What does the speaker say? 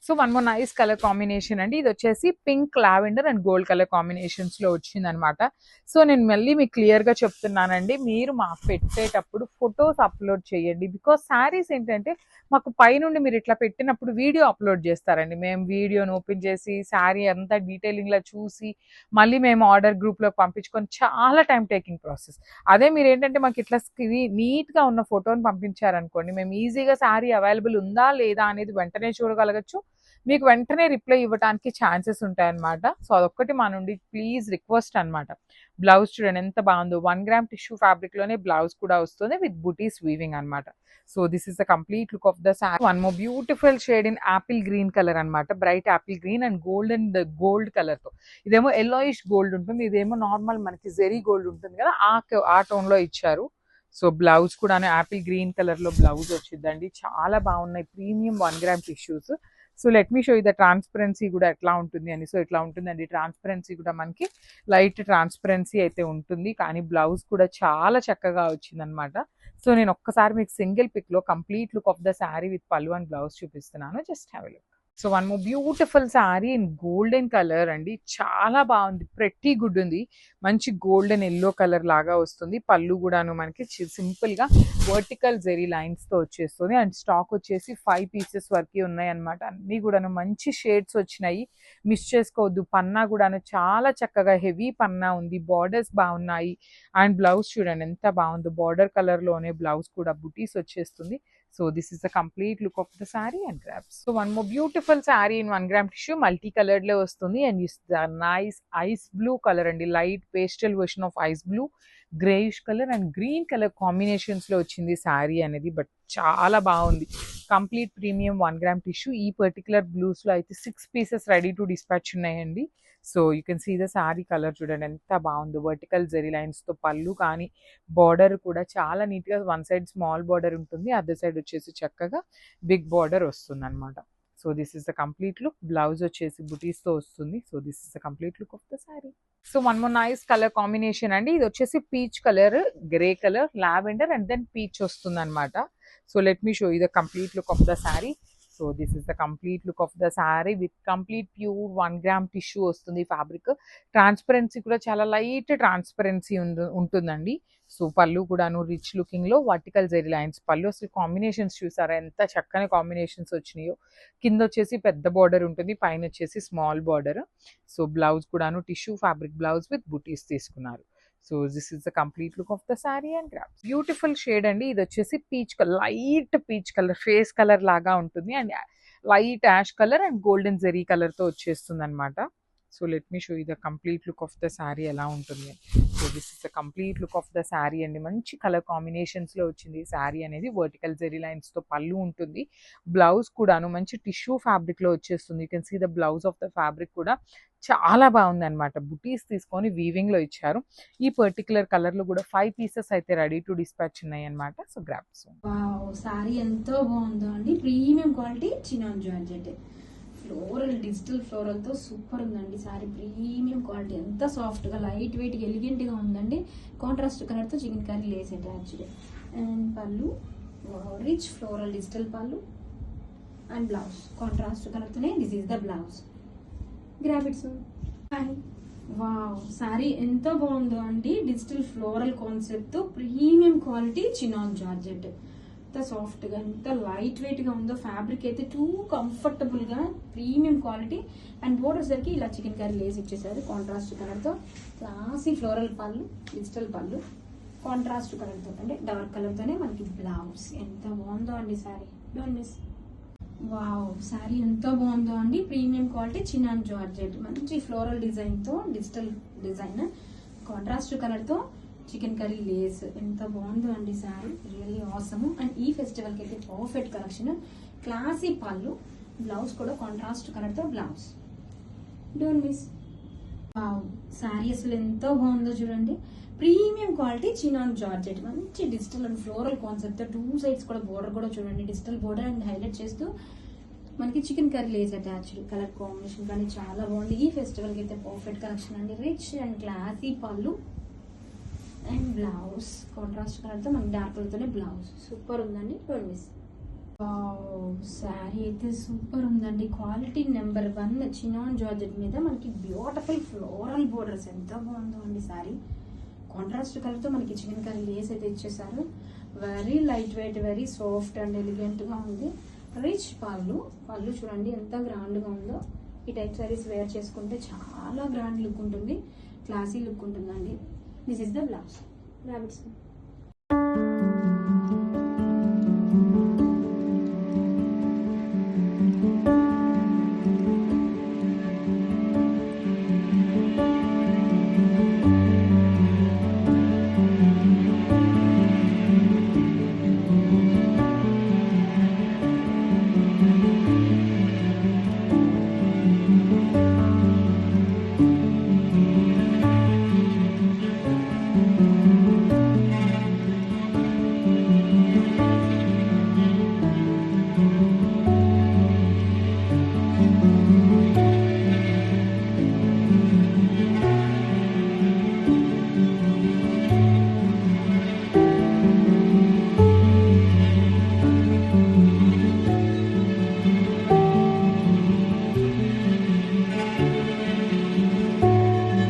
So one more nice colour combination అండి. ఇది వచ్చేసి pink, lavender and gold colour combinations లో వచ్చిందనమాట. సో నేను మళ్ళీ మీకు క్లియర్ గా చెప్తున్నానండి, మీరు మాకు పెట్టేటప్పుడు ఫొటోస్ అప్లోడ్ చేయండి. బికాస్ శారీస్ ఏంటంటే మాకు పైనుండి మీరు ఇట్లా పెట్టినప్పుడు వీడియో అప్లోడ్ చేస్తారండి. మేము వీడియోని ఓపెన్ చేసి శారీ అంతా డీటెయిలింగ్ లా చూసి మళ్ళీ మేము ఆర్డర్ గ్రూప్ లో పంపించుకొని చాలా టైం టేకింగ్ ప్రాసెస్. అదే మీరు ఏంటంటే మాకు ఇట్లా నీట్ గా ఉన్న ఫోటోని పంపించారనుకోండి, మేము ఈజీగా శారీ అవైలబుల్ ఉందా లేదా అనేది వెంటనే చూడగలగచ్చు, మీకు వెంటనే రిప్లై ఇవ్వడానికి ఛాన్సెస్ ఉంటాయన్నమాట. సో అదొక్కటి మా నుండి ప్లీజ్ రిక్వెస్ట్ అనమాట. బ్లౌజ్ చూడండి ఎంత బాగుందో, 1 గ్రామ్ టిష్యూ ఫ్యాబ్రిక్ లోనే బ్లౌజ్ కూడా వస్తుంది విత్ బుటీస్ వీవింగ్ అనమాట. So this is the complete look of the sari. One more beautiful shade in apple green colour అనమాట. Bright apple green and gold colour తో. ఇదేమో ఎల్లోయిష్ గోల్డ్ ఉంటుంది, ఇదేమో నార్మల్ మనకి జెరీ గోల్డ్ ఉంటుంది కదా, ఆ టోన్ లో ఇచ్చారు. సో బ్లౌజ్ కూడా యాపిల్ గ్రీన్ కలర్ లో బ్లౌజ్ వచ్చిందండి. చాలా బాగున్నాయి premium 1 gram tissues. So let me show you the transparency కూడా ఎట్లా ఉంటుంది అని. సో ఇట్లా ఉంటుందండి ట్రాన్స్పరెన్సీ కూడా, మనకి లైట్ ట్రాన్స్పరెన్సీ అయితే ఉంటుంది, కానీ బ్లౌజ్ కూడా చాలా చక్కగా వచ్చిందనమాట. సో నేను ఒక్కసారి మీకు సింగిల్ పిక్ లో complete look of the sari with పల్లు అండ్ బ్లౌజ్ చూపిస్తున్నాను. Just have a look. So one more beautiful sari in golden colour అండి. చాలా బాగుంది, ప్రెట్టి గుడ్ ఉంది. మంచి గోల్డెన్ ఎల్లో కలర్ లాగా వస్తుంది. పళ్ళు కూడాను మనకి సింపుల్ గా వర్టికల్ జెరీ లైన్స్ తో వచ్చేస్తుంది. అండ్ స్టాక్ వచ్చేసి 5 పీసెస్ వరకు ఉన్నాయి అనమాట. అన్ని కూడాను మంచి షేడ్స్ వచ్చినాయి, మిస్ చేసుకోవద్దు. పన్నా కూడాను చాలా చక్కగా హెవీ పన్నా ఉంది, బార్డర్స్ బాగున్నాయి. అండ్ బ్లౌజ్ చూడండి ఎంత బాగుందో, బార్డర్ కలర్ లోనే బ్లౌజ్ కూడా బుటీస్ వచ్చేస్తుంది. So this is the complete look of the saree and grabs. So one more beautiful saree in 1 gram tissue, multi colored lo vastundi, and it's the nice ice blue color and light pastel version of ice blue, grayish color and green color combinations lo vachindi saree anedi. But చాలా బాగుంది, complete premium 1 gram tissue. ఈ particular blues లో అయితే 6 pieces ready to dispatch ఉన్నాయండి. So you can see the sari colour చూడండి ఎంత బాగుందో, vertical zari lines తో పళ్ళు కానీ బార్డర్ కూడా చాలా నీట్ గా, వన్ సైడ్ స్మాల్ బార్డర్ ఉంటుంది, అదర్ సైడ్ వచ్చేసి చక్కగా బిగ్ బార్డర్ వస్తుంది అనమాట. So this is the complete look. Blouse వచ్చేసి బుటీస్ తో వస్తుంది. So this is the complete look of the sari. So one more nice colour combination అండి. ఇది వచ్చేసి peach colour, grey colour, lavender and then peach వస్తుంది అనమాట. So let me show you the complete look of the sari. So this is the complete look of the sari with complete pure 1 gram tissue వస్తుంది fabric. Transparency కూడా చాలా light transparency ఉంటుందండి. So పళ్ళు కూడాను rich looking లో vertical zari lines పళ్ళు. అసలు combinations చూసారా ఎంత చక్కని కాంబినేషన్స్ వచ్చినాయో. కింద వచ్చేసి పెద్ద బార్డర్ ఉంటుంది, పైన వచ్చేసి స్మాల్ బార్డర్. సో బ్లౌజ్ కూడాను టిష్యూ ఫ్యాబ్రిక్ బ్లౌజ్ విత్ బుటీస్ తీసుకున్నారు. So this is the complete look of the sari and grabs. Beautiful shade అండి. ఇది వచ్చేసి peach colour, light peach colour, face colour లాగా ఉంటుంది. And light ash colour and golden zari colour తో వచ్చేస్తుంది అనమాట. So let me show you the complete look of the sari ఎలా ఉంటుంది. So this is the complete look of the sari అండి. మంచి colour combinations లో వచ్చింది ఈ శారీ అనేది. వర్టికల్ జెరీ లైన్స్ తో పళ్ళు ఉంటుంది. బ్లౌజ్ కూడాను మంచి టిష్యూ ఫ్యాబ్రిక్ లో వచ్చేస్తుంది. You can see the blouse of the fabric కూడా చాలా బాగుంది అనమాట. బుటీస్ తీసుకొని వీవింగ్ లో ఇచ్చారు. ఈ పర్టికులర్ కలర్ లో కూడా 5 పీసెస్ అయితే రెడీ టు డిస్పాచ్ ఉన్నాయి అనమాట. So grabs. సారీ ఎంతో బాగుందో అండి, premium quality chinon georgette, floral digital floral తో సూపర్ ఉందండి సారీ. ప్రీమియం క్వాలిటీ, ఎంత సాఫ్ట్ గా లైట్ వెయిట్ గా ఎలిగెంట్ గా ఉందండి. కాంట్రాస్ట్ కలర్ తో chikankari lace attached. And pallu rich floral digital pallu and blouse contrast colour తోనే. This is the blouse. Grab it soon. Wow sari ఎంత బాగుందో అండి. డిజిటల్ ఫ్లోరల్ కాన్సెప్ట్ తో ప్రీమియం క్వాలిటీ చినాన్ జార్జెట్. ఎంత సాఫ్ట్ గా ఎంత లైట్ వెయిట్ గా ఉందో. ఫ్యాబ్రిక్ అయితే టూ కంఫర్టబుల్ గా ప్రీమియం క్వాలిటీ. అండ్ బోర్డర్ సరికి ఇలా చికెన్ కర్రీ లేస్ ఇచ్చేసారు కాంట్రాస్ట్ కలర్ తో. క్లాసీ ఫ్లోరల్ పళ్ళు, డిజిటల్ పళ్ళు, కాంట్రాస్ట్ కలర్ తో అంటే డార్క్ కలర్ తోనే మనకి బ్లౌజ్. ఎంత బాగుందో అండి sorry, don't miss. Wow sorry ఎంతో బాగుందో అండి. ప్రీమియం క్వాలిటీ చినాన్ జార్జెట్, మంచి ఫ్లోరల్ డిజైన్ తో డిజిటల్ డిజైన్, కాంట్రాస్ట్ కలర్ తో చికెన్ కర్రీ లేస్. ఎంత బాగుందో అండి సారీ, రియల్లీ ఆసమ్. అండ్ ఈ ఫెస్టివల్ కి అయితే పర్ఫెక్ట్ కలెక్షన్. క్లాసీ పళ్ళు, బ్లౌజ్ కూడా కాంట్రాస్ట్ కలర్ తో blouse. Don't miss. Wow sorry అసలు ఎంతో బాగుందో చూడండి. ప్రీమియం క్వాలిటీ చినాన్ జార్జెట్, మంచి digital and floral concept. Two sides కూడా బోర్డర్ కూడా చూడండి, డిజిటల్ బోర్డర్ అండ్ హైలైట్ చేస్తూ మనకి chikankari lace attached. Colour combination కానీ చాలా బాగుంది. ఈ ఫెస్టివల్ కి అయితే పర్ఫెక్ట్ కలెక్షన్ అండి. Rich and classy pallu and blouse contrast colour తో మనకి డార్క్ కలర్ తోనే బ్లౌజ్. సూపర్ ఉందండి, డోంట్ మిస్. శారీ అయితే సూపర్ ఉందండి. క్వాలిటీ నెంబర్ 1 చినాన్ జార్జెట్ మీద మనకి బ్యూటిఫుల్ ఫ్లోరల్ బోర్డర్స్. ఎంత బాగుందో అండి శారీ. కాంట్రాస్ట్ కలర్ తో మనకి చికెన్ కర్రీ లేస్ అయితే ఇచ్చేసారు. Very light weight, very soft and elegant గా ఉంది. రిచ్ పళ్ళు చూడండి ఎంత గ్రాండ్ గా ఉందో. ఈ టైప్ సారీస్ వేర్ చేసుకుంటే చాలా గ్రాండ్ లుక్ ఉంటుంది, క్లాసీ లుక్ ఉంటుందండి. This is the blouse. Rabbits